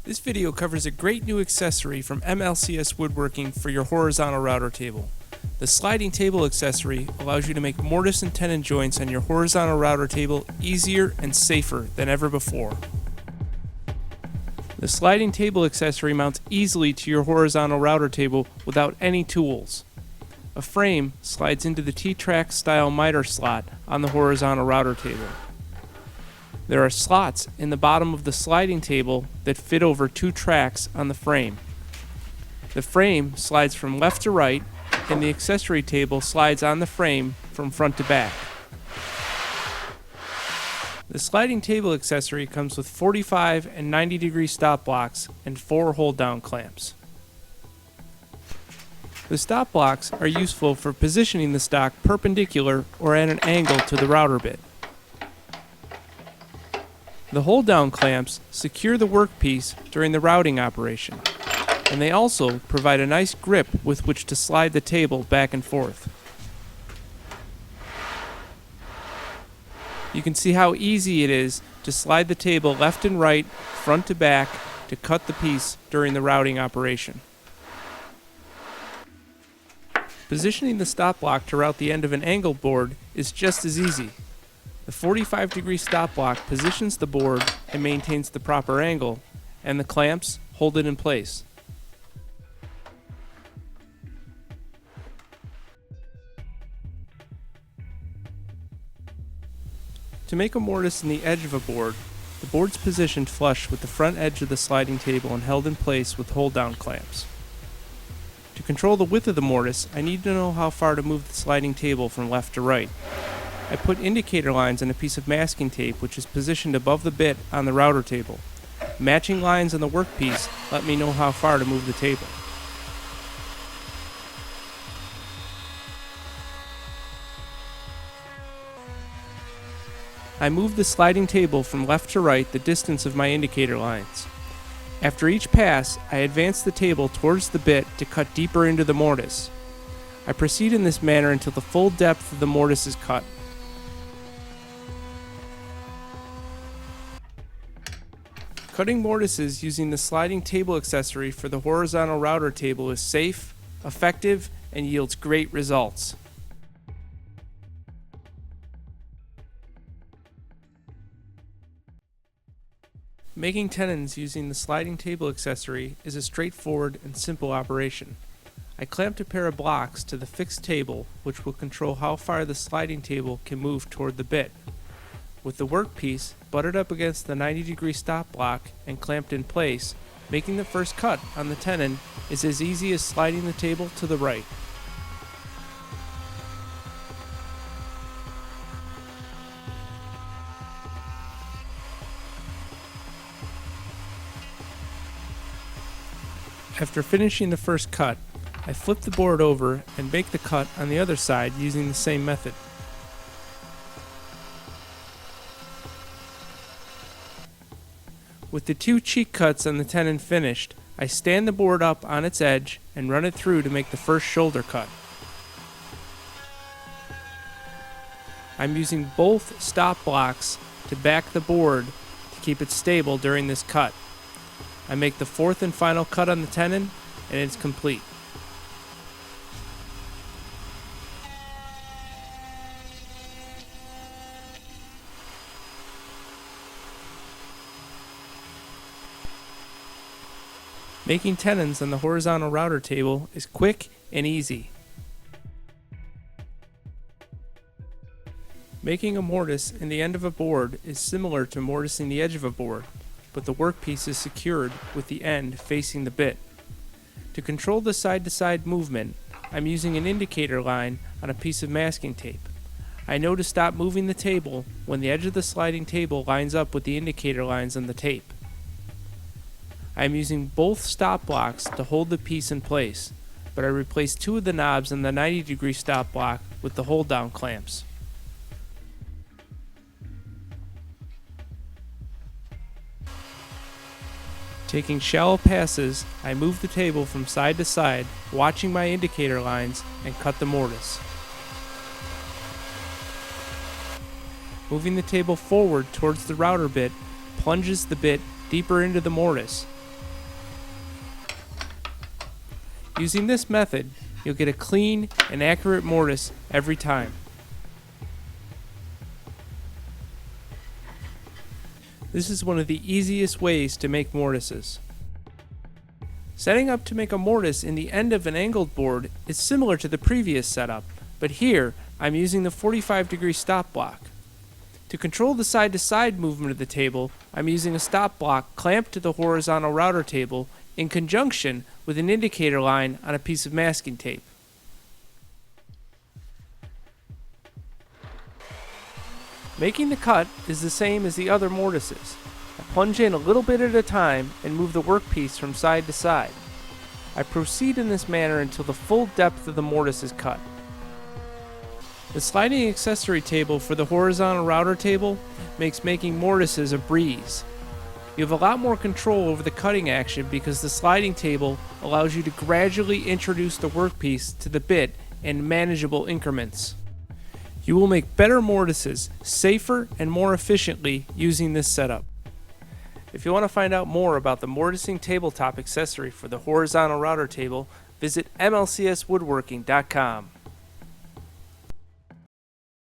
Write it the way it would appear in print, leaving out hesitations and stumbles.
This video covers a great new accessory from MLCS Woodworking for your horizontal router table. The sliding table accessory allows you to make mortise and tenon joints on your horizontal router table easier and safer than ever before. The sliding table accessory mounts easily to your horizontal router table without any tools. A frame slides into the T-track style miter slot on the horizontal router table. There are slots in the bottom of the sliding table that fit over two tracks on the frame. The frame slides from left to right, and the accessory table slides on the frame from front to back. The sliding table accessory comes with 45 and 90-degree stop blocks and 4 hold-down clamps. The stop blocks are useful for positioning the stock perpendicular or at an angle to the router bit. The hold-down clamps secure the workpiece during the routing operation, and they also provide a nice grip with which to slide the table back and forth. You can see how easy it is to slide the table left and right, front to back, to cut the piece during the routing operation. Positioning the stop block to route the end of an angle board is just as easy. The 45-degree stop block positions the board and maintains the proper angle, and the clamps hold it in place. To make a mortise in the edge of a board, the board's positioned flush with the front edge of the sliding table and held in place with hold-down clamps. To control the width of the mortise, I need to know how far to move the sliding table from left to right. I put indicator lines on a piece of masking tape which is positioned above the bit on the router table. Matching lines on the workpiece let me know how far to move the table. I move the sliding table from left to right the distance of my indicator lines. After each pass, I advance the table towards the bit to cut deeper into the mortise. I proceed in this manner until the full depth of the mortise is cut. Cutting mortises using the sliding table accessory for the horizontal router table is safe, effective, and yields great results. Making tenons using the sliding table accessory is a straightforward and simple operation. I clamped a pair of blocks to the fixed table, which will control how far the sliding table can move toward the bit. With the workpiece butted up against the 90-degree stop block and clamped in place, making the first cut on the tenon is as easy as sliding the table to the right. After finishing the first cut, I flip the board over and make the cut on the other side using the same method. With the 2 cheek cuts on the tenon finished, I stand the board up on its edge and run it through to make the first shoulder cut. I'm using both stop blocks to back the board to keep it stable during this cut. I make the 4th and final cut on the tenon, and it's complete. Making tenons on the horizontal router table is quick and easy. Making a mortise in the end of a board is similar to mortising the edge of a board, but the workpiece is secured with the end facing the bit. To control the side-to-side movement, I'm using an indicator line on a piece of masking tape. I know to stop moving the table when the edge of the sliding table lines up with the indicator lines on the tape. I am using both stop blocks to hold the piece in place, but I replace 2 of the knobs on the 90-degree stop block with the hold-down clamps. Taking shallow passes, I move the table from side to side, watching my indicator lines, and cut the mortise. Moving the table forward towards the router bit plunges the bit deeper into the mortise. Using this method, you'll get a clean and accurate mortise every time. This is one of the easiest ways to make mortises. Setting up to make a mortise in the end of an angled board is similar to the previous setup, but here I'm using the 45-degree stop block. To control the side-to-side movement of the table, I'm using a stop block clamped to the horizontal router table in conjunction with an indicator line on a piece of masking tape. Making the cut is the same as the other mortises. I plunge in a little bit at a time and move the workpiece from side to side. I proceed in this manner until the full depth of the mortise is cut. The sliding accessory table for the horizontal router table makes making mortises a breeze. You have a lot more control over the cutting action because the sliding table allows you to gradually introduce the workpiece to the bit in manageable increments. You will make better mortises safer and more efficiently using this setup. If you want to find out more about the mortising tabletop accessory for the horizontal router table, visit MLCSwoodworking.com.